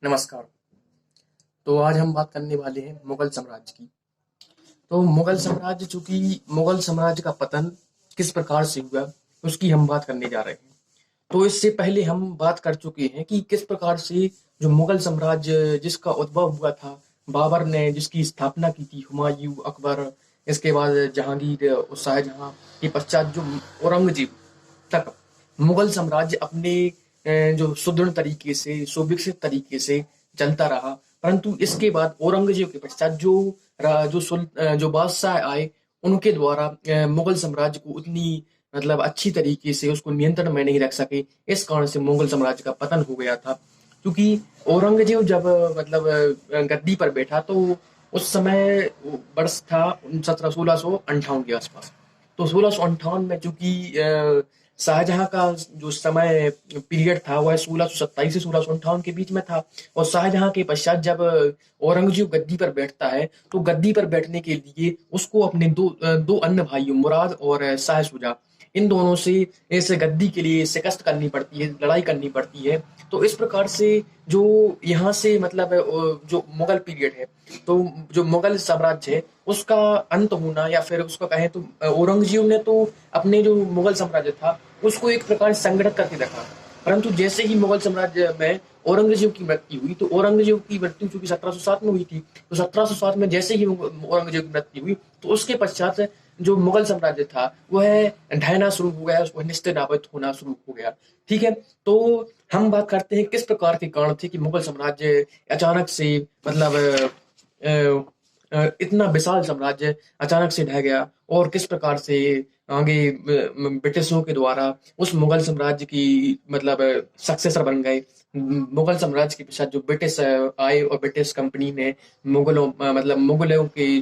नमस्कार। तो आज हम बात करने वाले हैं मुगल साम्राज्य की। तो मुगल साम्राज्य, चूंकि मुगल साम्राज्य का पतन किस प्रकार से हुआ, उसकी हम बात करने जा रहे हैं। तो इससे पहले हम बात कर चुके हैं कि किस प्रकार से जो मुगल साम्राज्य जिसका उद्भव हुआ था, बाबर ने जिसकी स्थापना की थी, हुमायूं, अकबर, इसके बाद जहांगीर और शाहजहां के पश्चात जो औरंगजेब तक मुगल साम्राज्य अपने जो सुदृढ़ तरीके से, सुविकसित तरीके से चलता रहा। परंतु इसके बाद औरंगजेब के पश्चात जो बादशाह आए, उनके द्वारा मुगल साम्राज्य को उतनी मतलब अच्छी तरीके से उसको नियंत्रण में नहीं रख सके। इस कारण से मुगल साम्राज्य का पतन हो गया था। क्योंकि औरंगजेब जब गद्दी पर बैठा, तो उस समय वर्ष था 1658 के आसपास। तो 1658 में चूंकि शाहजहां का जो समय पीरियड था वह 1627 से 1658 के बीच में था। और शाहजहां के पश्चात जब औरंगजेब गद्दी पर बैठता है, तो गद्दी पर बैठने के लिए उसको अपने दो अन्य भाइयों मुराद और शाह शुजा, इन दोनों से इस गद्दी के लिए शिकस्त करनी पड़ती है, लड़ाई करनी पड़ती है। तो इस प्रकार से जो यहाँ से मतलब जो मुगल पीरियड है, तो जो मुगल साम्राज्य है उसका अंत होना, या फिर उसको कहें तो औरंगजेब ने तो अपने जो मुगल साम्राज्य था उसको एक प्रकार से संगठित करके रखा। परंतु जैसे ही मुगल साम्राज्य में औरंगजेब की मृत्यु हुई, तो औरंगजेब की मृत्यु चूंकि 1707 में हुई थी, तो 1707 में जैसे ही औरंगजेब की मृत्यु हुई, तो उसके पश्चात जो मुगल साम्राज्य था वह ढहना शुरू हो गया, उसको निस्ते नाबूद होना शुरू हो गया। ठीक है। तो हम बात करते हैं किस प्रकार के कारण थे कि मुगल साम्राज्य अचानक से मतलब इतना विशाल साम्राज्य अचानक से ढह गया, और किस प्रकार से आगे ब्रिटिशों के द्वारा उस मुगल साम्राज्य की मतलब सक्सेसर बन गए। मुगल साम्राज्य के पश्चात जो ब्रिटिश आए, और ब्रिटिश कंपनी ने मतलब मुगलों के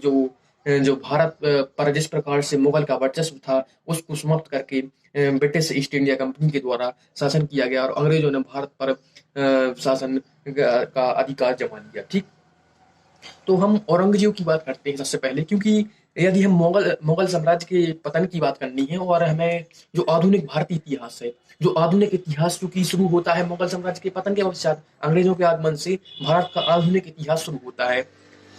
जो भारत पर जिस प्रकार से मुगल का वर्चस्व था उसको समाप्त करके ब्रिटिश ईस्ट इंडिया कंपनी के द्वारा शासन किया गया, और अंग्रेजों ने भारत पर शासन का अधिकार जमा लिया। ठीक। तो हम औरंगजेब की बात करते हैं सबसे पहले, क्योंकि यदि हम मुगल मुगल साम्राज्य के पतन की बात करनी है, और हमें जो आधुनिक भारतीय इतिहास है, जो आधुनिक इतिहास चूंकि शुरू होता है मुगल साम्राज्य के पतन के पश्चात, अंग्रेजों के आगमन से भारत का आधुनिक इतिहास शुरू होता है।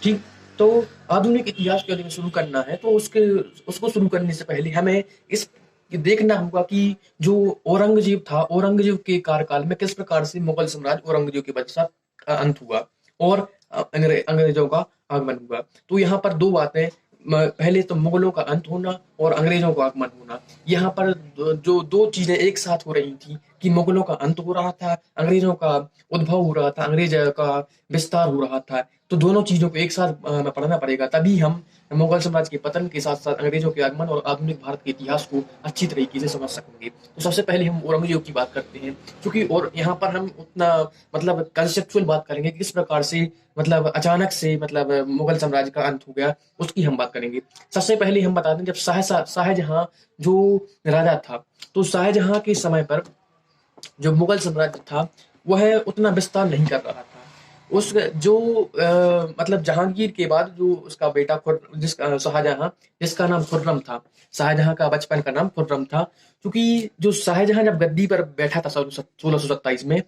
ठीक। तो आधुनिक इतिहास को यदि शुरू करना है, तो उसके उसको शुरू करने से पहले हमें इस देखना होगा कि जो औरंगजेब था, औरंगजेब के कार्यकाल में किस प्रकार से मुगल साम्राज्य औरंगजेब के पश्चात अंत हुआ, और अंग्रेजों का आगमन हुआ। तो यहाँ पर दो बातें, पहले तो मुगलों का अंत होना और अंग्रेजों का आगमन होना। यहाँ पर जो दो चीजें एक साथ हो रही थी कि मुगलों का अंत हो रहा था, अंग्रेजों का उद्भव हो रहा था, अंग्रेज का विस्तार हो रहा था। तो दोनों चीजों को एक साथ हमें पढ़ना पड़ेगा, तभी हम मुगल साम्राज्य के पतन के साथ साथ अंग्रेजों के आगमन और आधुनिक भारत के इतिहास को अच्छी तरीके से समझ सकेंगे। तो सबसे पहले हम औरंगजेब की बात करते हैं, क्योंकि और यहाँ पर हम उतना मतलब कंसेप्चुअल बात करेंगे कि किस प्रकार से मतलब अचानक से मतलब मुगल साम्राज्य का अंत हो गया, उसकी हम बात करेंगे। सबसे पहले हम बता दें, जब शाहजहां जो राजा था, तो शाहजहां के समय पर जो मुगल साम्राज्य था वह उतना विस्तार नहीं कर रहा था। उस जो मतलब जहांगीर के बाद जो उसका बेटा जिसका शाहजहां, जिसका नाम खुर्रम था, शाहजहां का बचपन का नाम खुर्रम था। क्योंकि जो शाहजहां जब गद्दी पर बैठा था 1627 में,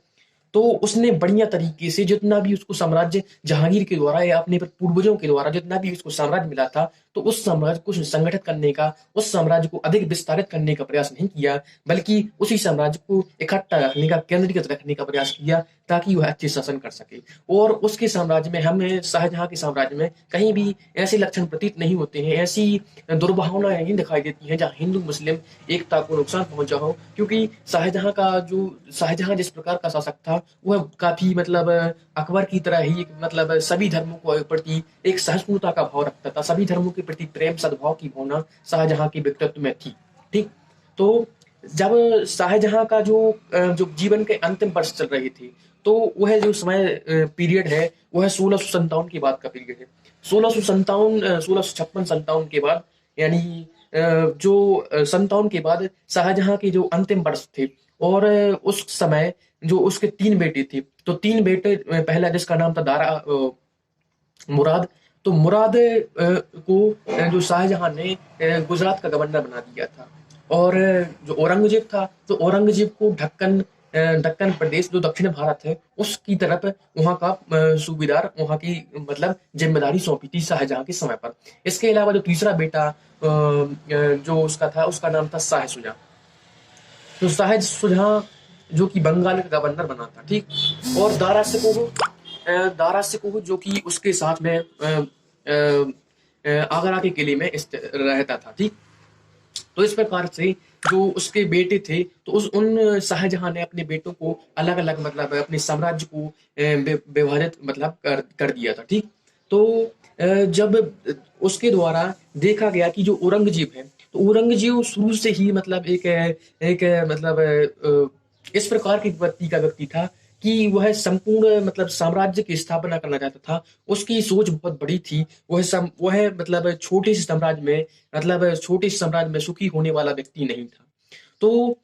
तो उसने बढ़िया तरीके से जितना भी उसको साम्राज्य जहांगीर के द्वारा या अपने पूर्वजों के द्वारा जितना भी उसको साम्राज्य मिला था, तो उस साम्राज्य को संगठित करने का, उस साम्राज्य को अधिक विस्तारित करने का प्रयास नहीं किया, बल्कि उसी साम्राज्य को इकट्ठा रखने का, केंद्रीकृत रखने का प्रयास किया, ताकि वह अच्छे शासन कर सके। और उसके साम्राज्य में, हमें शाहजहां के साम्राज्य में कहीं भी ऐसे लक्षण प्रतीत नहीं होते हैं, ऐसी दुर्भावनाएं नहीं दिखाई देती हैं जहाँ हिंदू मुस्लिम एकता को नुकसान पहुंचा हो। क्योंकि शाहजहां जिस प्रकार का शासक था, वह काफी मतलब अकबर की तरह ही मतलब सभी धर्मों को प्रति एक सहिष्णुता का भाव रखता था, सभी धर्मों के प्रति प्रेम सद्भाव की भावना शाहजहां के व्यक्तित्व में थी। ठीक। तो जब शाहजहां का जो जीवन के अंतिम वर्ष चल रहे थे, तो वह जो समय पीरियड है वह 1657 के बाद का पीरियड है। 1657, 1656-57 के बाद, यानी जो 57 के बाद शाहजहां के जो अंतिम वर्ष थे, और उस समय जो उसके तीन बेटे थे, तो तीन बेटे, पहला जिसका नाम था मुराद। तो मुराद को जो शाहजहां ने गुजरात का गवर्नर बना दिया था। और जो औरंगजेब था, तो औरंगजेब को ढक्कन दक्कन प्रदेश जो दक्षिण भारत है उसकी तरफ वहां का सूबेदार, वहां की मतलब जिम्मेदारी सौंपी थी शाहजहां के समय पर। इसके अलावा जो तीसरा बेटा जो उसका था, उसका नाम था शाह सुजा। तो शाह सुजा जो कि बंगाल का गवर्नर बना था, ठीक। और दारा सिकोह जो कि उसके साथ में आगरा के किले में रहता था, ठीक। तो इस प्रकार से जो उसके बेटे थे, तो उन शाहजहां ने अपने बेटों को अलग अलग मतलब अपने साम्राज्य को विभाजित मतलब कर दिया था, ठीक। तो जब उसके द्वारा देखा गया कि जो औरंगजेब है, तो औरंगजेब शुरू से ही मतलब एक मतलब इस प्रकार की व्यक्ति का व्यक्ति था कि वह संपूर्ण मतलब साम्राज्य की स्थापना करना चाहता था। उसकी सोच बहुत बड़ी थी। वह मतलब छोटे से साम्राज्य में मतलब छोटे से साम्राज्य में सुखी होने वाला व्यक्ति नहीं था। तो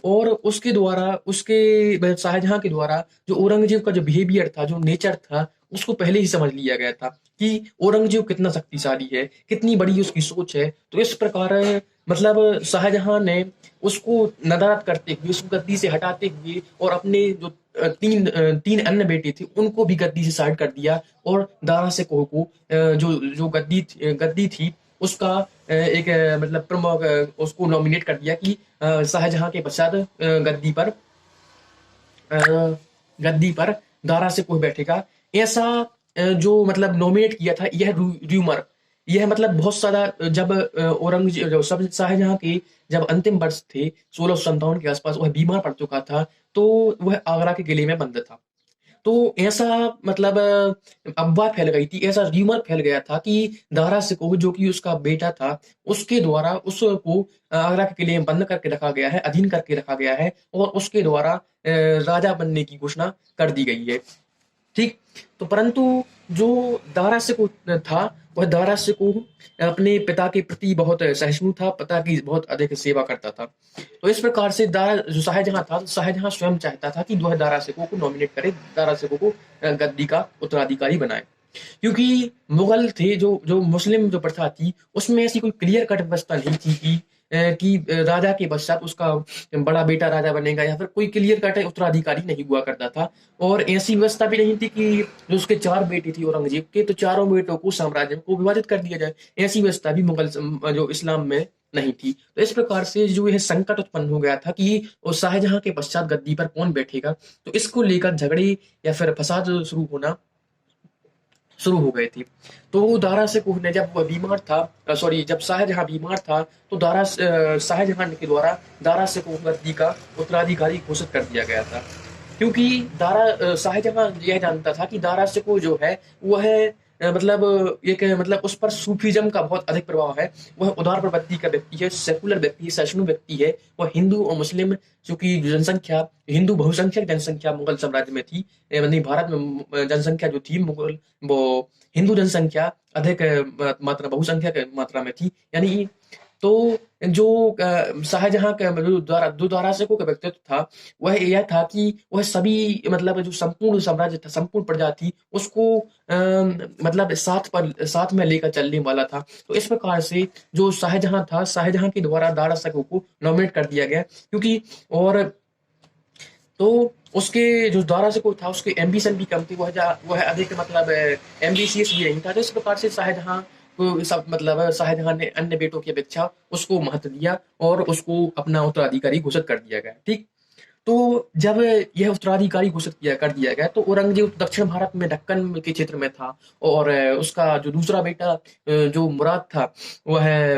और उसके द्वारा उसके शाहजहां के द्वारा जो औरंगजेब का जो बिहेवियर था, जो नेचर था, उसको पहले ही समझ लिया गया था कि औरंगजेब कितना शक्तिशाली है, कितनी बड़ी उसकी सोच है। तो इस प्रकार मतलब शाहजहां ने उसको नदारद करते हुए, उसको गद्दी से हटाते हुए और अपने जो तीन अन्य बेटे थे उनको भी गद्दी से साइड कर दिया और दारा सिकोह को जो जो गद्दी थी उसका एक मतलब प्रमुख उसको नॉमिनेट कर दिया कि शाहजहां के पश्चात अ, गद्दी पर दारा सिकोह बैठेगा। ऐसा जो मतलब नॉमिनेट किया था, यह र्यूमर, यह मतलब बहुत सारा जब औरंगजेब जो सब शाहजहां के जब अंतिम वर्ष थे 1657 के आसपास, वह बीमार पड़ चुका था। तो वह आगरा के किले में बंद था। तो ऐसा मतलब अफवाह फैल गई थी, ऐसा र्यूमर फैल गया था कि दारा सिकोह जो कि उसका बेटा था, उसके द्वारा उसको आगरा के किले में बंद करके रखा गया है, अधीन करके रखा गया है और उसके द्वारा राजा बनने की घोषणा कर दी गई है, ठीक। तो परंतु जो दारा सिकोह था, वह दारा सिकोह अपने पिता के प्रति बहुत सहिष्णु था, पिता की बहुत अधिक सेवा करता था। तो इस प्रकार से दारा जो शाहजहां था, तो शाहजहां स्वयं चाहता था कि वह दारा सिकोह को नॉमिनेट करे, दारा सिकोह को गद्दी का उत्तराधिकारी बनाए। क्योंकि मुगल थे जो जो मुस्लिम जो प्रथा थी, उसमें ऐसी कोई क्लियर कट व्यवस्था नहीं थी कि राजा के पश्चात उसका बड़ा बेटा राजा बनेगा या फिर कोई क्लियर कट उत्तराधिकारी नहीं हुआ करता था। और ऐसी व्यवस्था भी नहीं थी कि जो उसके चार बेटे थी औरंगजेब के, तो चारों बेटों को साम्राज्य को विभाजित कर दिया जाए। ऐसी व्यवस्था भी जो इस्लाम में नहीं थी। तो इस प्रकार से जो यह संकट उत्पन्न हो गया था कि शाहजहां के पश्चात गद्दी पर कौन बैठेगा, तो इसको लेकर झगड़े या फिर फसाद शुरू होना शुरू हो गई थी। तो दारा सिकोह ने जब वह बीमार था, सॉरी जब शाहजहां बीमार था, तो शाहजहां के द्वारा दारा सिकोह गद्दी का उत्तराधिकारी घोषित कर दिया गया था। क्योंकि शाहजहां यह जानता था कि दारा सिकोह जो है वह मतलब एक मतलब उस पर सूफीज्म का बहुत अधिक प्रभाव है। वह उदार प्रवृत्ति का व्यक्ति है, सेकुलर व्यक्ति है, सहिष्णु व्यक्ति है। वह हिंदू और मुस्लिम चूंकि जनसंख्या हिंदू बहुसंख्यक जनसंख्या मुगल साम्राज्य में थी, यानी भारत में जनसंख्या जो थी मुगल वो हिंदू जनसंख्या अधिक मात्रा बहुसंख्यक मात्रा में थी। यानी तो जो शाहजहां का जो दारा सिकोह का व्यक्तित्व था, वह यह था कि वह सभी मतलब जो संपूर्ण साम्राज्य था, संपूर्ण प्रजा थी, उसको मतलब साथ में लेकर चलने वाला था। तो इस प्रकार से जो शाहजहां था, शाहजहां के द्वारा दारा सिकोह को नॉमिनेट कर दिया गया। क्योंकि और तो उसके जो दारा सिकोह था, उसके एम्बिशन भी कम थी, वह अधिक मतलब एम्बिशियस भी नहीं था। तो इस प्रकार से शाहजहां को सब मतलब शाहजहां ने अन्य बेटों की अपेक्षा उसको महत्व दिया और उसको अपना उत्तराधिकारी घोषित कर दिया गया, ठीक। तो जब यह उत्तराधिकारी घोषित कर दिया गया, तो औरंगजेब दक्षिण भारत में दक्कन के क्षेत्र में था और उसका जो दूसरा बेटा जो मुराद था, वह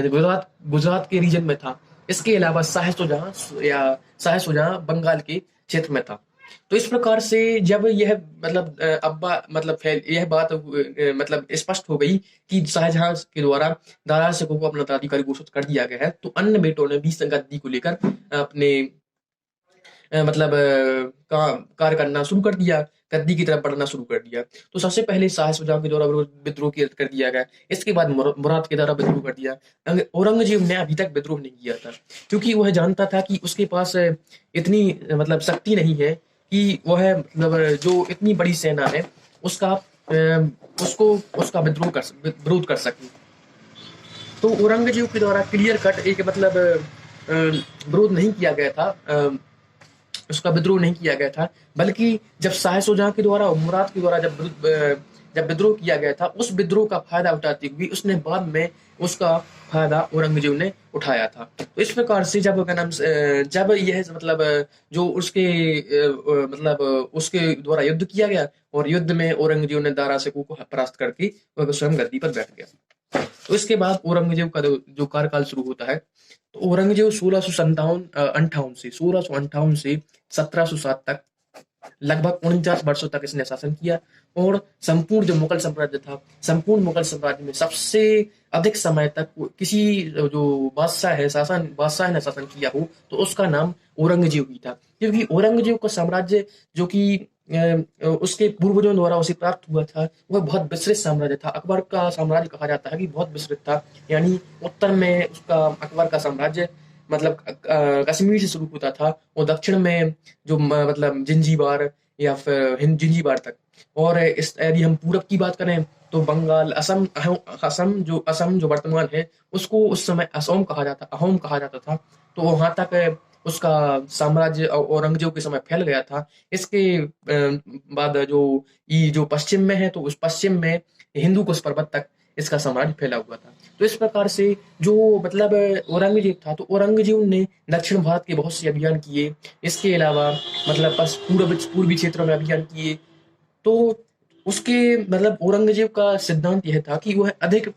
गुजरात गुजरात के रीजन में था। इसके अलावा शाह सुजहाँ बंगाल के क्षेत्र में था। तो इस प्रकार से जब यह मतलब अब्बा मतलब यह बात मतलब स्पष्ट हो गई कि शाहजहां के द्वारा दारा सिकोह को अपना उत्तराधिकारी घोषित कर दिया गया है, तो अन्य बेटों ने भी गद्दी को लेकर अपने मतलब कार्य करना शुरू कर दिया, गद्दी की तरफ बढ़ना शुरू कर दिया। तो सबसे पहले शाह सुजा के द्वारा विद्रोह कर दिया गया। इसके बाद मुराद के द्वारा विद्रोह कर दिया। औरंगजेब ने अभी तक विद्रोह नहीं किया था, क्योंकि वह जानता था कि उसके पास इतनी मतलब शक्ति नहीं है कि वह मतलब जो इतनी बड़ी सेना है उसका उसको उसका विरोध कर सके। तो औरंगजेब के द्वारा क्लियर कट एक मतलब विरोध नहीं किया गया था उसका विद्रोह नहीं किया गया था, बल्कि जब शाह शुजा के द्वारा और मुराद के द्वारा जब विद्रोह किया गया था, उस विद्रोह का फायदा उठाते हुए उसने बाद में उसका फायदा औरंगजेब ने उठाया था। तो इस प्रकार से जब क्या नाम जब यह मतलब जो उसके मतलब उसके द्वारा युद्ध किया गया, और युद्ध में औरंगजेब ने दारा शिकोह को परास्त करके वह स्वयं गद्दी पर बैठ गया। तो इसके बाद औरंगजेब का जो कार्यकाल शुरू होता है। तो औरंगजेब 1658 से 1707 तक लगभग 49 वर्षों तक इसने शासन किया, और संपूर्ण जो मुगल साम्राज्य था, संपूर्ण मुगल साम्राज्य में सबसे अधिक समय तक किसी जो बादशाह ने शासन किया हो तो उसका नाम औरंगजेब ही था। क्योंकि औरंगजेब का साम्राज्य जो कि उसके पूर्वजों द्वारा उसे प्राप्त हुआ था, वह बहुत विस्तृत साम्राज्य था। अकबर का साम्राज्य कहा जाता है कि बहुत विस्तृत था। यानी उत्तर में उसका अकबर का साम्राज्य मतलब कश्मीर से शुरू होता था, और दक्षिण में जो मतलब जिंजीबार या फिर हिंद जिंजीबार तक। और इस यदि हम पूरब की बात करें तो बंगाल, असम जो वर्तमान है, उसको उस समय अहोम कहा जाता था। तो वहां तक उसका साम्राज्य औरंगजेब के समय फैल गया था। इसके बाद जो पश्चिम में है, तो उस पश्चिम में हिंदू कुश पर्वत तक इसका साम्राज्य फैला हुआ था। तो इस प्रकार से जो मतलब औरंगजेब था, तो औरंगजेब ने दक्षिण भारत के बहुत से अभियान किए। इसके अलावा मतलब पूर्वी क्षेत्रों में अभियान किए। तो उसके मतलब औरंगजेब का सिद्धांत यह था कि वह अधिक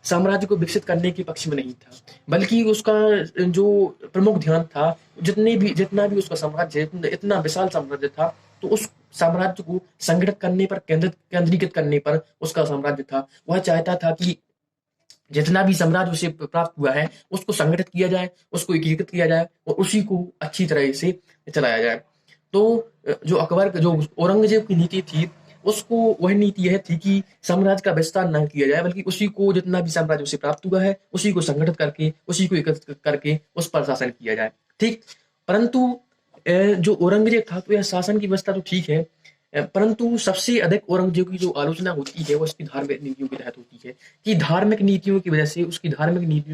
साम्राज्य को विकसित करने के पक्ष में नहीं था, बल्कि उसका जो प्रमुख ध्यान था, जितना भी उसका साम्राज्य इतना विशाल साम्राज्य था, तो उस साम्राज्य को संगठित करने पर केंद्रीकृत करने पर उसका साम्राज्य था। वह चाहता था कि जितना भी साम्राज्य उसे प्राप्त हुआ है उसको संगठित किया जाए, उसको एकीकृत किया जाए, और उसी को अच्छी तरह से चलाया जाए। तो जो औरंगजेब की नीति थी, उसको वह नीति यह थी कि साम्राज्य का विस्तार न किया जाए, बल्कि उसी को जितना भी साम्राज्य उसे प्राप्त हुआ है उसी को संगठित करके, उसी को एकत्रित करके उस पर शासन किया जाए। ठीक। परंतु जो औरंगजेब था, तो यह शासन की व्यवस्था तो ठीक है, परंतु सबसे अधिक औरंगजेब की जो आलोचना होती है वो उसकी धार्मिक नीतियों के तहत होती है, कि उसकी धार्मिक नीतियों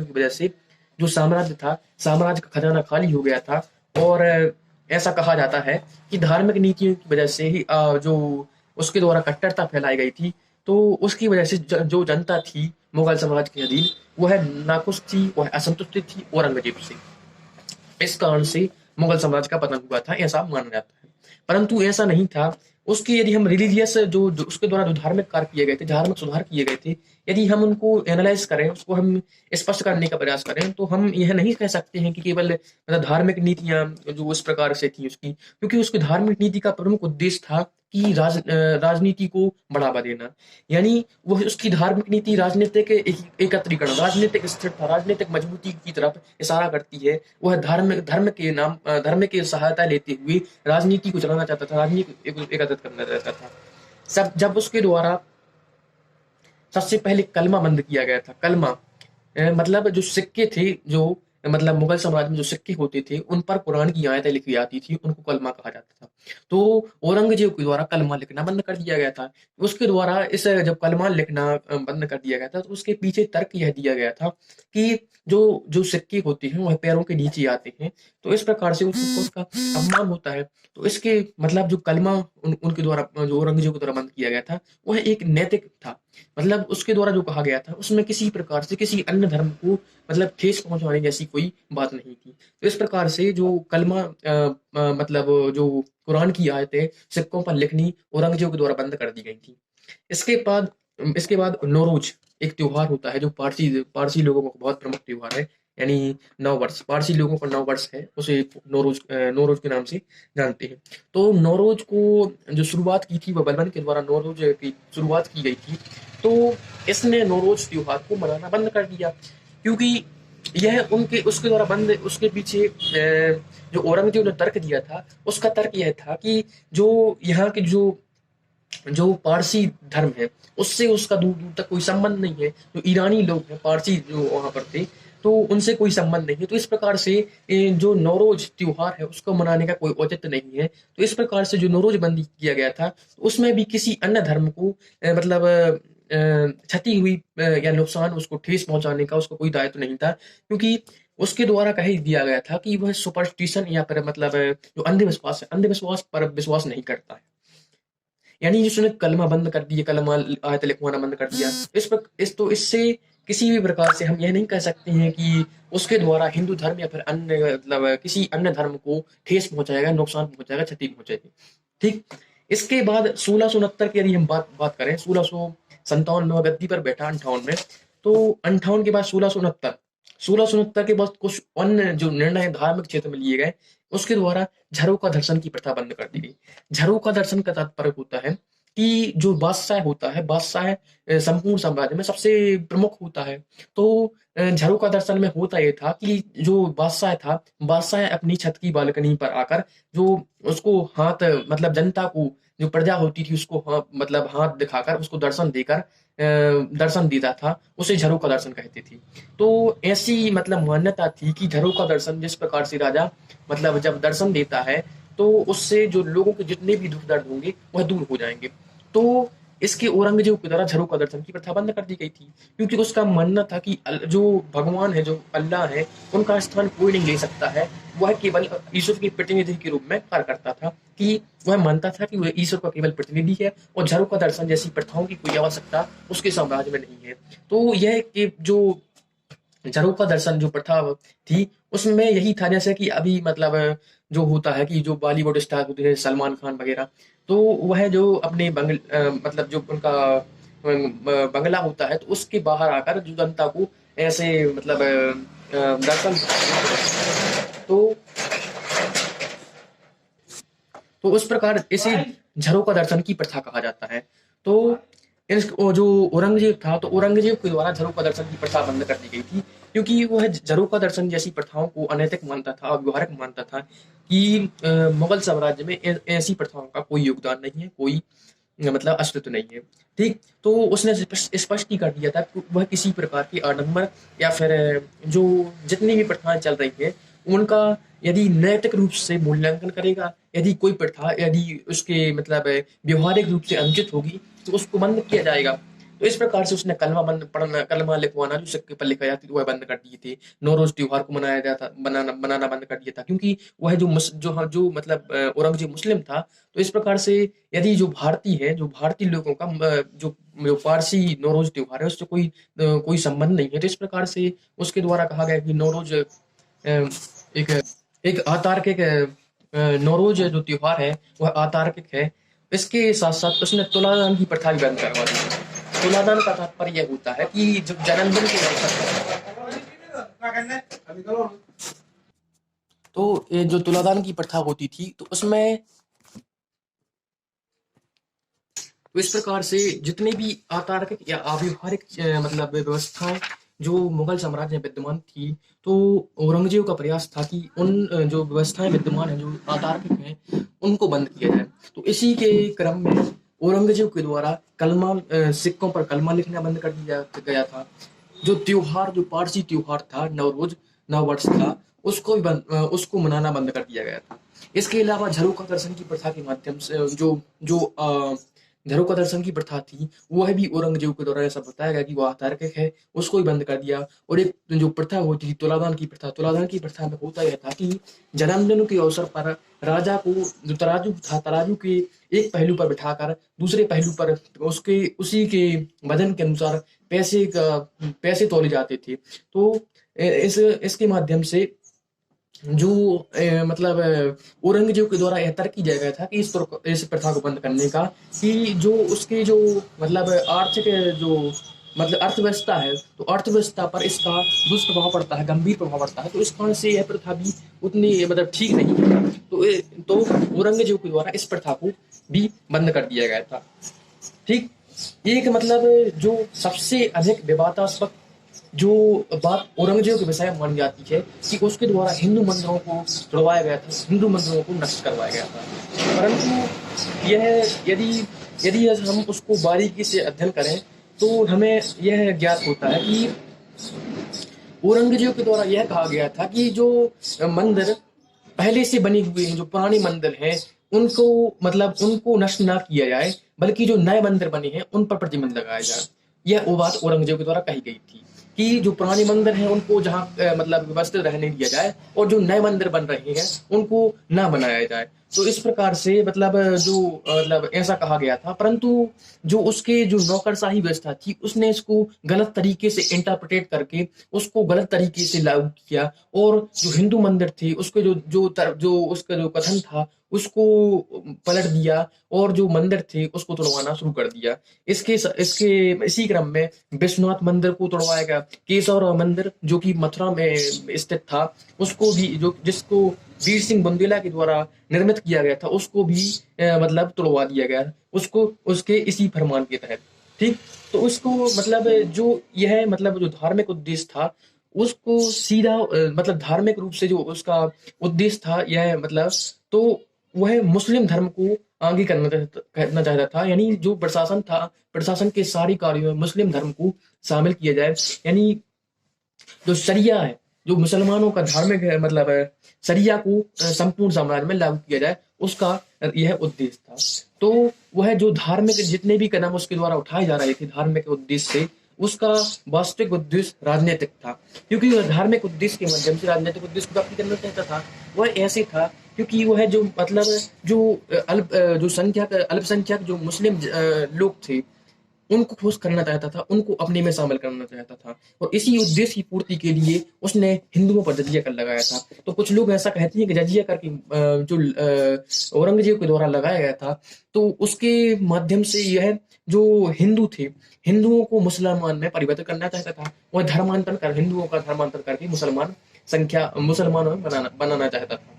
की वजह से जो साम्राज्य था, साम्राज्य का खजाना खाली हो गया था। और ऐसा कहा जाता है कि धार्मिक नीतियों की वजह से ही जो उसके द्वारा कट्टरता फैलाई गई थी, तो उसकी वजह से जो जनता थी मुगल साम्राज्य के अधीन, वह नाखुश थी, वह असंतुष्ट थी औरंगजेब से। इस कारण से मुगल साम्राज्य का पतन हुआ था, ऐसा माना जाता है। परंतु ऐसा नहीं था। उसकी यदि हम रिलीजियस जो उसके द्वारा जो धार्मिक कार्य किए गए थे, धार्मिक सुधार किए गए थे, यदि हम उनको एनालाइज करें, उसको हम स्पष्ट करने का प्रयास करें, तो हम यह नहीं कह सकते हैं कि केवल मतलब धार्मिक नीतियां जो उस प्रकार से थी उसकी, क्योंकि उसकी धार्मिक नीति का प्रमुख उद्देश्य था कि राजनीति को बढ़ावा देना। यानी वह उसकी धार्मिक नीति राजनीतिक एकत्रीकरण, राजनीतिक स्थिरता, राजनीतिक मजबूती की तरफ इशारा करती है। वह धर्म की सहायता लेते हुए राजनीति को चलाना चाहता था, राजनीति को एकत्रित करना चाहता था। सब जब उसके द्वारा सबसे पहले कलमा बंद किया गया था। कलमा मतलब जो सिक्के थे, जो मतलब मुगल साम्राज्य में जो सिक्के होते थे, उन पर कुरान की आयतें लिखी जाती थी, उनको कलमा कहा जाता था। तो औरंगजेब के द्वारा कलमा लिखना बंद कर दिया गया था। उसके द्वारा इस जब कलमा लिखना बंद कर दिया गया था, तो उसके पीछे तर्क यह दिया गया था कि जो जो सिक्के होते हैं वह पैरों के नीचे आते हैं, तो इस प्रकार से उसका अपमान होता है। तो इसके मतलब जो कलमा उनके द्वारा जो औरंगजेब के द्वारा बंद किया गया था, वह एक नैतिक था। मतलब उसके द्वारा जो कहा गया था उसमें किसी प्रकार से किसी अन्य धर्म को मतलब ठेस पहुंचाने जैसी कोई बात नहीं थी। तो इस प्रकार से जो कलमा मतलब जो कुरान की आयतें सिक्कों पर लिखनी औरंगजेब के द्वारा बंद कर दी गई थी। इसके बाद इसके बाद नौरोज एक त्योहार होता है, जो पारसी लोगों का बहुत प्रमुख त्योहार है। यानी नव वर्ष, पारसी लोगों का नव वर्ष है, उसे नौरोज के नाम से जानते हैं। तो नौरोज को जो शुरुआत की थी वह बलबन के द्वारा नौरोज की शुरुआत की गई थी। तो इसने नौरोज त्योहार को मनाना बंद कर दिया, क्योंकि यह उनके उसके द्वारा बंद, उसके पीछे जो औरंगजेब ने तर्क दिया था, उसका तर्क यह था कि जो यहाँ के जो जो पारसी धर्म है उससे उसका दूर दूर तक कोई संबंध नहीं है। जो ईरानी लोग हैं, पारसी जो वहां पर थे, तो उनसे कोई संबंध नहीं है। तो इस प्रकार से जो नौरोज त्योहार है उसको मनाने का कोई औचित्य नहीं है। तो इस प्रकार से जो नौरोज बंदी किया गया था, तो उसमें भी किसी अन्य धर्म को मतलब क्षति हुई या नुकसान, उसको ठेस पहुंचाने का उसको कोई दायित्व नहीं था। क्योंकि उसके द्वारा कह दिया गया था कि वह सुपरस्टिशन या फिर मतलब जो अंधविश्वास है, अंधविश्वास पर विश्वास नहीं करता है। यानी जिसने कलमा बंद कर दिया, कलमा आयत लिखवाना बंद कर दिया, इससे किसी भी प्रकार से हम यह नहीं कह सकते हैं कि उसके द्वारा हिंदू धर्म या फिर अन्य मतलब किसी अन्य धर्म को ठेस पहुंचाएगा, नुकसान पहुंचाएगा, क्षति पहुंचाएगी। ठीक। इसके बाद 1669 की यदि हम बात करें, 1657 में वह गद्दी पर बैठा 58 में, तो 58 के बाद 1669 के बाद कुछ अन्य जो निर्णय धार्मिक क्षेत्र में लिए गए, उसके द्वारा झरोखा दर्शन की प्रथा बंद कर दी गई। झरोखा दर्शन का तात्पर्य होता है कि जो बादशाह होता है, बादशाह संपूर्ण साम्राज्य में सबसे प्रमुख होता है। तो झरोखा दर्शन में होता ये था कि जो बादशाह था, बादशाह अपनी छत की बालकनी पर आकर जो उसको हाथ मतलब जनता को, जो प्रजा होती थी उसको मतलब हाथ दिखाकर उसको दर्शन देकर दर्शन देता था, उसे झरोखा दर्शन कहते थे। तो ऐसी मतलब मान्यता थी कि झरोखा दर्शन जिस प्रकार से राजा मतलब जब दर्शन देता है तो उससे जो लोगों के जितने भी दुख दर्द होंगे वह दूर हो जाएंगे। तो इसके औरंगजेब के द्वारा झरोखा दर्शन की प्रथा बंद कर दी गई थी, क्योंकि उसका मानना था कि जो भगवान है, जो अल्लाह है, उनका स्थान कोई नहीं ले सकता है। वह केवल ईश्वर के प्रतिनिधि के रूप में कार्य करता था, कि वह मानता था कि वह ईश्वर का केवल प्रतिनिधि है और झरोखा दर्शन जैसी प्रथाओं की कोई आवश्यकता उसके साम्राज्य में नहीं है। तो यह कि जो झरोखा दर्शन जो प्रथा थी उसमें यही था, जैसे कि अभी मतलब जो होता है कि जो बॉलीवुड स्टार होते हैं सलमान खान वगैरह, तो वह जो अपने मतलब जो उनका बंगला होता है, तो उसके बाहर आकर जो जनता को ऐसे मतलब दर्शन, तो तो उस प्रकार इसे झरोखा दर्शन की प्रथा कहा जाता है। तो इस जो औरंगजेब था, तो औरंगजेब के द्वारा झरोखा दर्शन की प्रथा बंद कर दी गई थी, क्योंकि वह झरोखा दर्शन जैसी प्रथाओं को अनैतिक मानता था, व्यवहारिक मानता था कि मुगल साम्राज्य में ऐसी प्रथाओं का कोई योगदान नहीं है, कोई मतलब अस्तित्व नहीं है। ठीक। तो उसने स्पष्ट ही कर दिया था कि वह किसी प्रकार की आडंबर या फिर जो जितनी भी प्रथाएं चल रही है उनका यदि नैतिक रूप से मूल्यांकन करेगा, यदि कोई प्रथा यदि उसके मतलब व्यवहारिक रूप से अनुचित होगी तो उसको बंद किया जाएगा। तो इस प्रकार से उसने कलमा बंद पढ़ना, कलमा लिखवाना जो सिक्के पर लिखा जाती थी वह बंद कर दिए थे। नौरोज त्योहार को मनाया जाता, बनाना बंद कर दिया था, क्योंकि वह जो मतलब औरंगजेब मुस्लिम था। तो इस प्रकार से यदि जो भारतीय है, जो भारतीय लोगों का जो जो पारसी नौरोज त्योहार है उससे कोई संबंध नहीं है। तो इस प्रकार से उसके द्वारा कहा गया कि नौरोज एक एक अतार्किक नौरोज जो त्योहार है वह अतार्किक है। इसके साथ साथ उसने तुलादान की प्रथा भी बंद करवा दी। तुलादान का तात्पर्य यह होता है कि जब जन्मदिन के अवसर पर, तो ये जो तुलादान की प्रथा होती थी तो उसमें, तो इस प्रकार से जितने भी अतार्किक या अव्यवहारिक मतलब व्यवस्थाएं जो मुगल साम्राज्य में विद्यमान थी, तो औरंगजेब का प्रयास था कि उन जो व्यवस्थाएं विद्यमान है जो अतार्किक हैं उनको बंद किया जाए। तो इसी के क्रम में औरंगजेब के द्वारा कलमा सिक्कों पर कलमा लिखना बंद कर दिया गया था। जो त्योहार, जो पारसी त्योहार था नवरोज, नववर्ष था, उसको मनाना बंद कर दिया गया था। इसके अलावा झरोखा दर्शन की प्रथा के माध्यम से जो जो झरोखा दर्शन की प्रथा थी वह भी औरंगजेब के द्वारा ऐसा बताया गया कि वह अतार्किक है, उसको भी बंद कर दिया। और एक जो प्रथा होती थी तुलादान की प्रथा, तुलादान की प्रथा में होता यह था कि जन्मदिन के अवसर पर राजा को जो तराजू था, तराजू के एक पहलू पर बिठाकर दूसरे पहलू पर उसके उसी के वजन के अनुसार पैसे तौले जाते थे। तो इसके माध्यम से जो मतलब औरंगजेब के द्वारा यह तर्क किया गया था कि इस प्रथा को बंद करने का, कि जो उसके जो मतलब आर्थिक जो मतलब अर्थव्यवस्था है, तो अर्थव्यवस्था पर इसका दुष्प्रभाव पड़ता है, गंभीर प्रभाव पड़ता है। तो इस कारण से यह प्रथा भी उतनी मतलब ठीक नहीं है। तो औरंगजेब के द्वारा इस प्रथा को भी बंद कर दिया गया था। ठीक। एक मतलब जो सबसे अधिक विवादास्पद जो बात औरंगजेब के विषय में मानी जाती है कि उसके द्वारा हिंदू मंदिरों को तोड़वाया गया था, हिंदू मंदिरों को नष्ट करवाया गया था। परंतु यह यदि यदि हम उसको बारीकी से अध्ययन करें तो हमें यह ज्ञात होता है कि औरंगजेब के द्वारा यह कहा गया था कि जो मंदिर पहले से बने हुए हैं, जो पुराने मंदिर हैं, उनको मतलब उनको नष्ट ना किया जाए, बल्कि जो नए मंदिर बने हैं उन पर प्रतिबंध लगाया जाए। यह वो बात औरंगजेब के द्वारा कही गई थी कि जो पुराने मंदिर हैं उनको जहाँ मतलब व्यवस्थित रहने दिया जाए, और जो नए मंदिर बन रहे हैं उनको ना बनाया जाए। तो इस प्रकार से मतलब जो मतलब ऐसा कहा गया था, परंतु जो उसके जो नौकरशाही व्यवस्था थी उसने इसको गलत तरीके से इंटरप्रेट करके उसको गलत तरीके से लागू किया, और जो हिंदू मंदिर थे उसके जो उसका जो कथन था उसको पलट दिया, और जो मंदिर थे उसको तोड़वाना शुरू कर दिया। इसके इसी क्रम में विश्वनाथ मंदिर को तोड़वाया गया। केशव मंदिर जो कि मथुरा में स्थित था, उसको भी जो जिसको वीर सिंह बुंदेला के द्वारा निर्मित किया गया था उसको भी मतलब तोड़वा दिया गया, उसको उसके इसी फरमान के तहत। ठीक, तो उसको मतलब जो यह मतलब जो धार्मिक उद्देश्य था उसको सीधा मतलब धार्मिक रूप से जो उसका उद्देश्य था यह मतलब, तो वह मुस्लिम धर्म को आगे करना चाहता था। यानी जो प्रशासन था, प्रशासन के सारी कार्यों में मुस्लिम धर्म को शामिल किया जाए। यानी जो शरिया है, जो मुसलमानों का धार्मिक है मतलब है, शरिया को संपूर्ण समाज में लागू किया जाए, उसका यह उद्देश्य था। तो वह जो धार्मिक जितने भी कदम उसके द्वारा उठाए जा रहे थे धार्मिक उद्देश्य से, उसका वास्तविक उद्देश्य राजनीतिक था, क्योंकि वह धार्मिक उद्देश्य के माध्यम से राजनीतिक उद्देश्य को प्राप्त करना चाहता था। वह ऐसे था क्योंकि वह जो मतलब जो जो संख्यक अल्पसंख्यक जो मुस्लिम लोग थे उनको खुश करना चाहता था, उनको अपने में शामिल करना चाहता था, और इसी उद्देश्य की पूर्ति के लिए उसने हिंदुओं पर जजिया कर लगाया था। तो कुछ लोग ऐसा कहते हैं कि जजिया कर की जो औरंगजेब के द्वारा लगाया गया था, तो उसके माध्यम से यह जो हिंदू थे, हिंदुओं को मुसलमान में परिवर्तित करना चाहता था। वह धर्मांतरण कर हिंदुओं का धर्मांतरण करके मुसलमानों में बनाना चाहता था।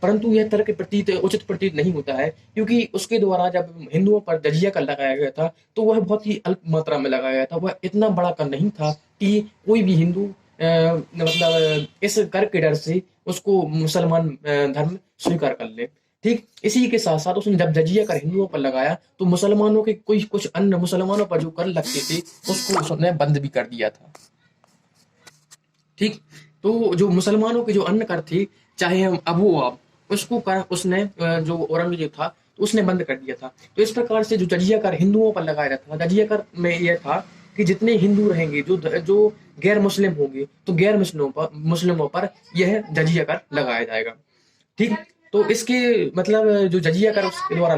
परंतु यह तर्क प्रतीत उचित प्रतीत नहीं होता है, क्योंकि उसके द्वारा जब हिंदुओं पर जजिया कर लगाया गया था तो वह बहुत ही अल्प मात्रा में लगाया गया था। वह इतना बड़ा कर नहीं था कि कोई भी हिंदू मतलब इस कर के डर से उसको मुसलमान धर्म स्वीकार कर ले। ठीक, इसी के साथ साथ उसने जब जजिया कर हिंदुओं पर लगाया तो मुसलमानों के कोई कुछ अन्य मुसलमानों पर जो कर लगते थे उसको उसने बंद भी कर दिया था। ठीक, तो जो मुसलमानों के जो अन्य कर थे, चाहे हम अबू आप, उसको कर उसने जो औरंगजेब था तो उसने बंद कर दिया था। तो इस प्रकार से जो जजिया कर हिंदुओं पर लगाया जाता था, जजिया कर में यह था कि जितने हिंदू रहेंगे जो जो गैर मुस्लिम होंगे तो गैर मुस्लिमों पर यह जजिया कर लगाया जाएगा। ठीक, तो इसके मतलब जो जजिया कर उसके द्वारा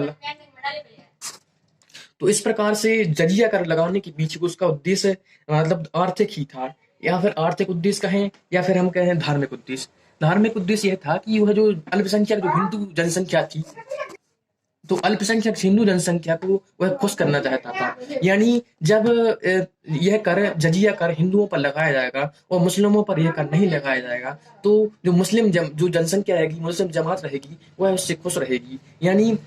तो इस प्रकार से जजिया कर लगाने के पीछे उसका उद्देश्य मतलब आर्थिक ही था, या फिर आर्थिक उद्देश्य कहें या फिर हम कहें धार्मिक उद्देश्य। धार्मिक उद्देश्य यह था कि वह जो अल्पसंख्यक जो हिंदू जनसंख्या थी, तो अल्पसंख्यक हिंदू जनसंख्या को वह खुश करना चाहता था। यानी जब यह कर जजिया कर हिंदुओं पर लगाया जाएगा और मुस्लिमों पर यह कर नहीं लगाया जाएगा, तो जो जो जनसंख्या रहेगी, मुस्लिम जमात रहेगी, वह उससे खुश रहेगी। यानी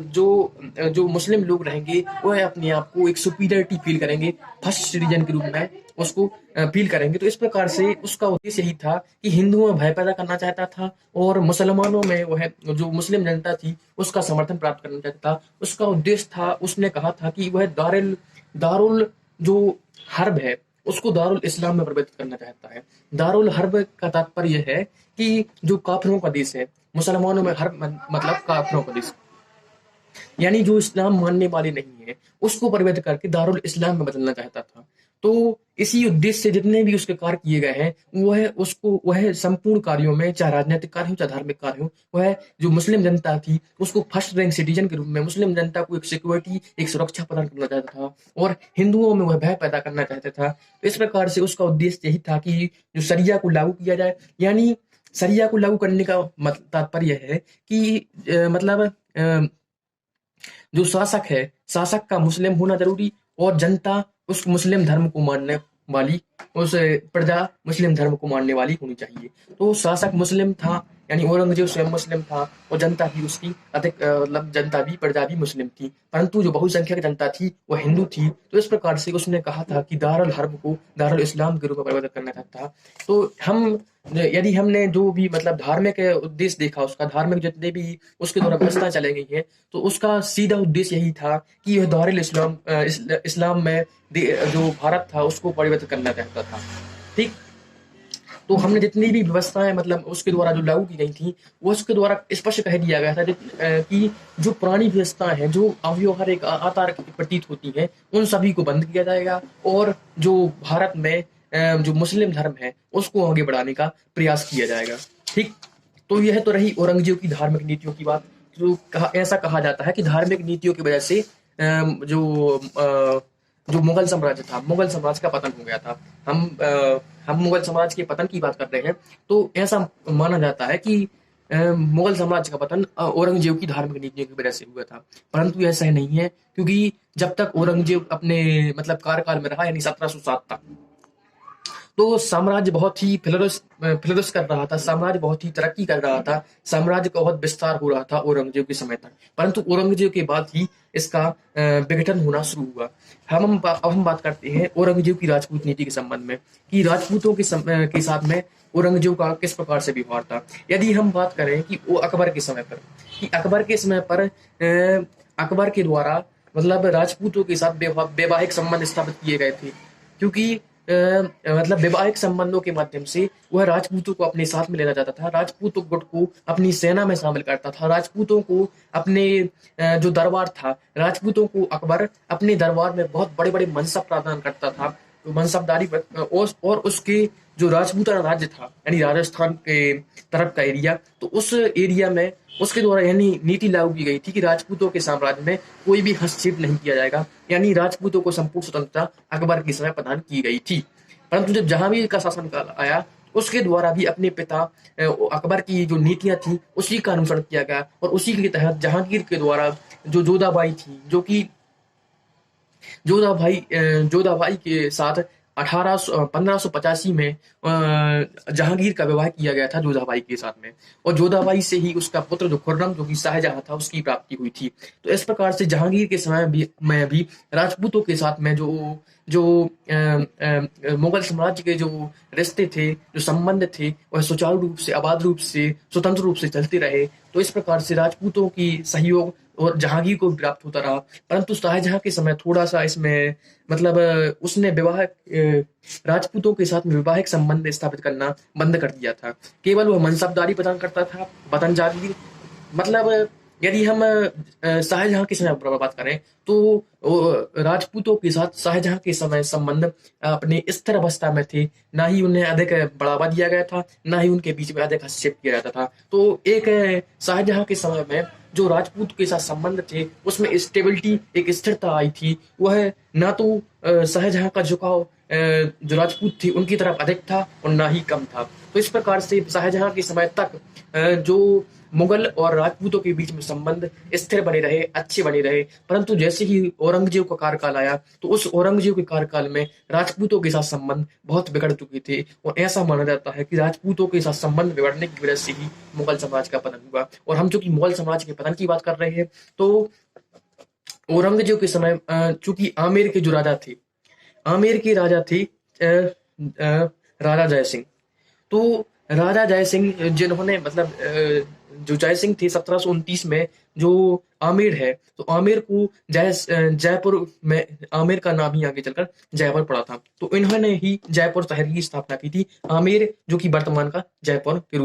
जो मुस्लिम लोग रहेंगे वह अपने आप को एक सुपीरियरिटी फील करेंगे, फर्स्ट सिटीजन के रूप में उसको फील करेंगे। तो इस प्रकार से उसका उद्देश्य यही था कि हिंदुओं में भय पैदा करना चाहता था, और मुसलमानों में वह जो मुस्लिम जनता थी उसका समर्थन प्राप्त करना चाहता था। उसका उद्देश्य था, उसने कहा था कि वह दारुल दारुल जो हर्ब है उसको दारुल इस्लाम में परिवर्तित करना चाहता है। दारुल हर्ब का तात्पर्य है कि जो काफिरों का देश है, मुसलमानों में हर्ब मतलब काफिरों का देश, यानी जो इस्लाम मानने वाले नहीं है उसको परिवर्तित करके दारुल इस्लाम में बदलना चाहता था। तो इसी उद्देश्य से जितने भी उसके कार्य किए गए हैं वह संपूर्ण कार्यों में, चाहे राजनीतिक कार्य हो चाहे धार्मिक कार्य हो, वह जो मुस्लिम जनता थी उसको फर्स्ट रैंक सिटीजन के रूप में, मुस्लिम जनता को एक सिक्योरिटी, एक सुरक्षा प्रदान करना चाहता था, और हिंदुओं में वह भय पैदा करना चाहता था। तो इस प्रकार से उसका उद्देश्य यही था कि जो शरिया को लागू किया जाए। यानी शरिया को लागू करने का तात्पर्य है कि मतलब जो शासक है, शासक का मुस्लिम होना जरूरी, और जनता उस मुस्लिम धर्म को मानने वाली, उस प्रजा मुस्लिम धर्म को मानने वाली होनी चाहिए। तो शासक मुस्लिम था, यानी औरंगजेब स्वयं मुस्लिम था, और जनता भी उसकी अधिक मतलब जनता भी, प्रजा भी मुस्लिम थी, परंतु जो बहुसंख्यक जनता थी वह हिंदू थी। तो इस प्रकार से उसने कहा था कि दारुल हर्ब को दारुल इस्लाम के रूप में परिवर्तित करना चाहता था। तो हम यदि हमने जो भी मतलब धार्मिक उद्देश्य देखा, उसका धार्मिक जितने भी उसके द्वारा व्यवस्था चलाई गई है, तो उसका सीधा उद्देश्य यही था कि यह दारुल इस्लाम इस्लाम में जो भारत था उसको परिवर्तित करना चाहता था। ठीक, तो हमने जितनी भी व्यवस्थाएं मतलब उसके द्वारा जो लागू की गई थी वो उसके द्वारा स्पष्ट कह दिया गया था कि जो पुरानी व्यवस्थाएं हैं, जो अव्यवहारिक आचार की प्रतीत होती हैं, उन सभी को बंद किया जाएगा, और जो भारत में जो मुस्लिम धर्म है उसको आगे बढ़ाने का प्रयास किया जाएगा। ठीक, तो यह तो रही औरंगजेब की धार्मिक नीतियों की बात। तो ऐसा कहा जाता है कि धार्मिक नीतियों की वजह से जो मुगल साम्राज्य था, मुगल साम्राज्य का पतन हो गया था। हम मुगल साम्राज्य के पतन की बात कर रहे हैं, तो ऐसा माना जाता है कि मुगल साम्राज्य का पतन औरंगजेब की धार्मिक नीतियों की वजह से हुआ था। परंतु ऐसा नहीं है, क्योंकि जब तक औरंगजेब अपने मतलब कार्यकाल में रहा, यानी 1707 तक, तो साम्राज्य बहुत ही फ्लरिश कर रहा था, साम्राज्य बहुत ही तरक्की कर रहा था, साम्राज्य का बहुत विस्तार हो रहा था औरंगजेब के समय तक। परंतु औरंगजेब के बाद ही इसका विघटन होना शुरू हुआ। अब हम बात करते हैं औरंगजेब की राजपूत नीति के संबंध में, कि राजपूतों के साथ में औरंगजेब का किस प्रकार से व्यवहार था। यदि हम बात करें कि वो अकबर के समय पर, कि अकबर के समय पर अकबर के द्वारा मतलब राजपूतों के साथ वैवाहिक संबंध स्थापित किए गए थे, क्योंकि मतलब वैवाहिक संबंधों के माध्यम से वह राजपूतों को अपने साथ में लेना चाहता था, राजपूतों गुट को अपनी सेना में शामिल करता था, राजपूतों को अपने जो दरबार था, राजपूतों को अकबर अपने दरबार में बहुत बड़े बड़े मनसब प्रदान करता था, तो मनसबदारी और उसके जो राजपूताना राज्य था, यानी राजस्थान के तरफ का एरिया, तो उस एरिया में उसके द्वारा यानी नीति लागू की गई थी कि राजपूतों के साम्राज्य में कोई भी हस्तक्षेप नहीं किया जाएगा, यानी राजपूतों को संपूर्ण स्वतंत्रता अकबर के समय प्रदान की गई थी। परंतु जब जहांगीर का शासनकाल आया, उसके द्वारा भी अपने पिता अकबर की जो नीतियां थी उसी का अनुसरण किया गया, और उसी के तहत जहांगीर के द्वारा जो जोधाबाई थी, जो कि जोधाबाई के साथ 1585 में जहांगीर का विवाह किया गया था जोधाबाई के साथ में, और जोधाबाई से ही उसका पुत्र जो खुर्रम, जो कि शाहजहां था, उसकी प्राप्ति हुई थी। तो इस प्रकार से जहांगीर के समय में भी राजपूतों के साथ में जो जो मुगल साम्राज्य के जो रिश्ते थे, जो संबंध थे, वह सुचारू रूप से, आबाद रूप से, स्वतंत्र रूप से चलते रहे। तो इस प्रकार से राजपूतों की सहयोग और जहांगीर को भी प्राप्त होता रहा। परंतु शाहजहां के समय थोड़ा सा इसमें मतलब उसने राजपूतों के साथ में वैवाहिक संबंध स्थापित करना बंद कर दिया था। केवल वह मनसबदारी प्रदान करता था, वतन जागीर। मतलब यदि हम शाहजहां के समय पर बात करें, तो राजपूतों के साथ शाहजहां के समय संबंध अपने स्थिर अवस्था में थे, ना ही उन्हें अधिक बढ़ावा दिया गया था, ना ही उनके बीच में अधिक हस्तक्षेप किया जाता था। तो एक शाहजहां के समय में जो राजपूत के साथ संबंध थे, उसमें स्टेबिलिटी, एक स्थिरता आई थी। वह ना तो शाहजहां का झुकाव जो राजपूत थी उनकी तरफ अधिक था, और ना ही कम था। तो इस प्रकार से शाहजहां के समय तक जो मुगल और राजपूतों के बीच में संबंध स्थिर बने रहे, अच्छे बने रहे। परंतु जैसे ही औरंगजेब का कार्यकाल आया, तो उस औरंगजेब के कार्यकाल में राजपूतों के साथ संबंध बहुत बिगड़ चुके थे, और ऐसा माना जाता है कि राजपूतों के साथ संबंध बिगड़ने की वजह से ही मुगल साम्राज्य का पतन हुआ। और हम चूंकि मुगल साम्राज्य के पतन की बात कर रहे हैं, तो औरंगजेब के समय चूंकि आमेर के जो राजा थे, आमेर के राजा थे राजा जय सिंह। तो राजा जय सिंह जिन्होंने मतलब जो जय सिंह थे 1729 में जो आमेर है, तो आमेर को जयपुर में, आमेर का नाम ही आगे चलकर जयपुर पड़ा था, तो इन्होंने ही जयपुर शहर की स्थापना की थी। आमेर जो कि वर्तमान का जयपुर के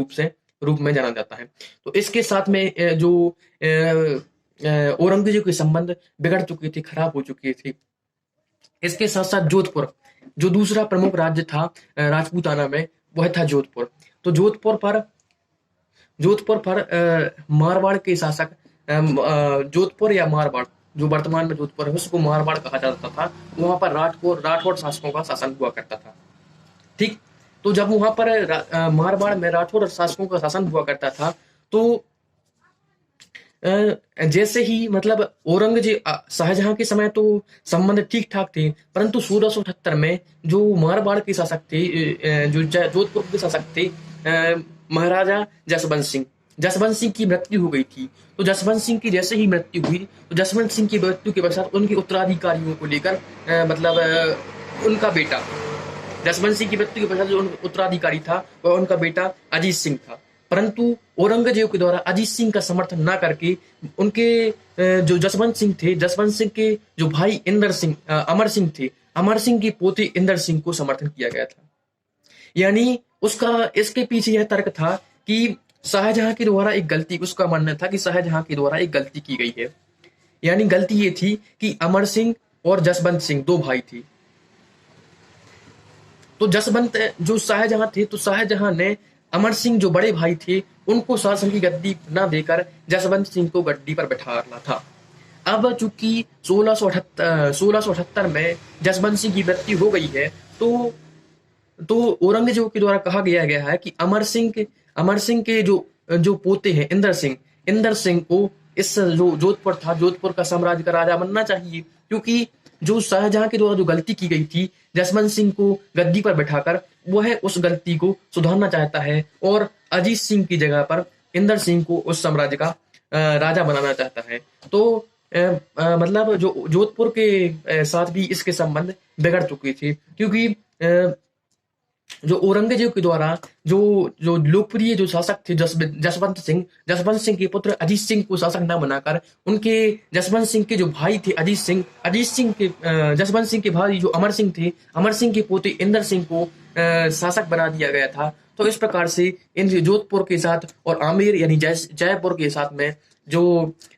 रूप में जाना जाता है। तो इसके साथ में जो औरंगजेब के संबंध बिगड़ चुके थे, खराब हो चुके थे। इसके साथ साथ जोधपुर, जो दूसरा प्रमुख राज्य था राजपूताना में, वह था जोधपुर। तो जोधपुर पर मारवाड़ के शासक जोधपुर या मारवाड़, जो वर्तमान में जोधपुर है, उसको मारवाड़ कहा जाता था। वहां पर राठौड़ शासकों का शासन हुआ करता था। ठीक, तो जब वहां पर मारवाड़ में राठौड़ शासकों का शासन हुआ करता था, तो जैसे ही मतलब औरंगजेब शाहजहां के समय तो संबंध ठीक ठाक थे, परंतु 1678 में जो मारवाड़ के शासक थे, जो जोधपुर के शासक थे, महाराजा जसवंत सिंह की मृत्यु हो गई थी। तो जसवंत सिंह की जैसे ही मृत्यु हुई, तो जसवंत सिंह की मृत्यु के पश्चात उनके उत्तराधिकारियों को लेकर उनका बेटा, जसवंत सिंह की मृत्यु के पश्चात जो उत्तराधिकारी था वह उनका बेटा अजीत सिंह था। परंतु औरंगजेब के द्वारा अजीत सिंह का समर्थन ना करके उनके जो जसवंत सिंह थे, जसवंत सिंह के जो भाई अमर सिंह थे, अमर सिंह के पोते इंदर सिंह को समर्थन किया गया था। यानी इसके पीछे यह तर्क था कि शाहजहां के द्वारा एक गलती, उसका मानना था कि शाहजहां के द्वारा एक गलती की गई है। यानी गलती ये थी कि अमर सिंह और जसवंत सिंह दो भाई थे, तो जसवंत जो शाहजहां थे, तो शाहजहां ने अमर सिंह जो बड़े भाई थे, उनको शासन की गद्दी न देकर जसवंत सिंह को गद्दी पर बैठा रखा था। अब चूंकि 1678 में जसवंत सिंह की मृत्यु हो गई है, तो औरंगजेब के द्वारा कहा गया है कि अमर सिंह के जो जो पोते हैं इंदर सिंह को इस जो जोधपुर था, जोधपुर का साम्राज्य का राजा बनना चाहिए, क्योंकि जो शाहजहां के द्वारा जो गलती की गई थी जसवंत सिंह को गद्दी पर बैठाकर, वह उस गलती को सुधारना चाहता है और अजीत सिंह की जगह पर इंदर सिंह को उस साम्राज्य का राजा बनाना चाहता है। तो मतलब जो जोधपुर के साथ भी इसके संबंध बिगड़ चुके थे, क्योंकि जो औरंगजेब के द्वारा जो जो लोकप्रिय जो शासक थे जसवंत सिंह के पुत्र अजीत सिंह को शासक न बनाकर उनके जसवंत सिंह के जो भाई थे अजीत सिंह के जसवंत सिंह के भाई जो अमर सिंह के पोते इंदर सिंह को शासक बना दिया गया था। तो इस प्रकार से इन जोधपुर के साथ और आमेर यानी जयपुर के साथ में जो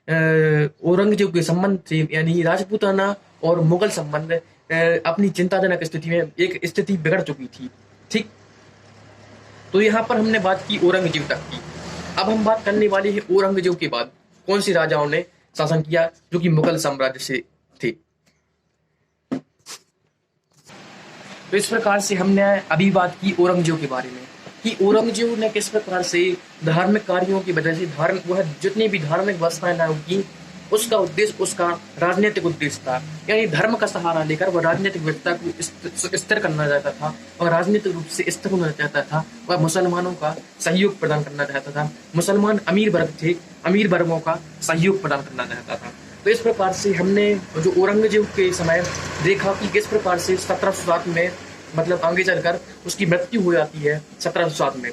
औरंगजेब के संबंध थे, यानी राजपूताना और मुगल संबंध अपनी चिंताजनक स्थिति में एक स्थिति बिगड़ चुकी थी। ठीक, तो यहाँ पर हमने बात की औरंगजेब तक की। अब हम बात करने वाले हैं औरंगजेब के बाद कौन से राजाओं ने शासन किया जो कि मुगल साम्राज्य से थे। तो इस प्रकार से हमने अभी बात की औरंगजेब के बारे में कि औरंगजेब ने किस प्रकार से धार्मिक कार्यों की वजह से वह जितनी भी धार्मिक व्यवस्थाएं लागू की, उसका उद्देश्य उसका राजनीतिक उद्देश्य था, यानी धर्म का सहारा लेकर वह राजनीतिक व्यवस्था को स्थिर करना चाहता था और राजनीतिक रूप से स्थिर होना चाहता था। वह मुसलमानों का सहयोग प्रदान करना चाहता था। मुसलमान अमीर वर्ग थे, अमीर वर्गों का सहयोग प्रदान करना चाहता था। तो इस प्रकार से हमने जो औरंगजेब के समय देखा कि किस प्रकार से 1707 में मतलब आगे चलकर उसकी मृत्यु हो जाती है 1707 में,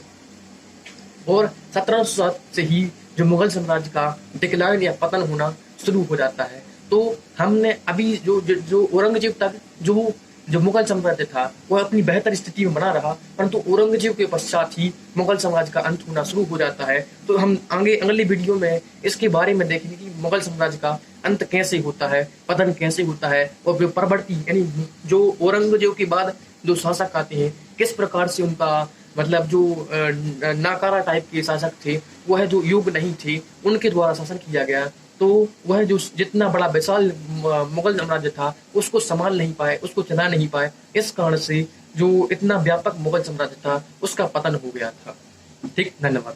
और 1707 से ही जो मुगल साम्राज्य का डिक्लाइन या पतन होना शुरू हो जाता है। तो हमने अभी जो औरंगजेब तक जो मुगल साम्राज्य था वह अपनी बेहतर स्थिति में बना रहा, परंतु औरंगजेब के पश्चात ही मुगल साम्राज्य का अंत होना शुरू हो जाता है। तो हम आगे अगले वीडियो में इसके बारे में देखेंगे कि मुगल साम्राज्य का अंत कैसे होता है, पतन कैसे होता है, और जो परवर्ती यानी जो औरंगजेब के बाद जो शासक आते हैं किस प्रकार से उनका मतलब जो नाकारा टाइप के शासक थे, वह जो योग्य नहीं थे, उनके द्वारा शासन किया गया। तो वह जो जितना बड़ा विशाल मुगल साम्राज्य था उसको संभाल नहीं पाए, उसको चला नहीं पाए। इस कारण से जो इतना व्यापक मुगल साम्राज्य था उसका पतन हो गया था। ठीक, धन्यवाद।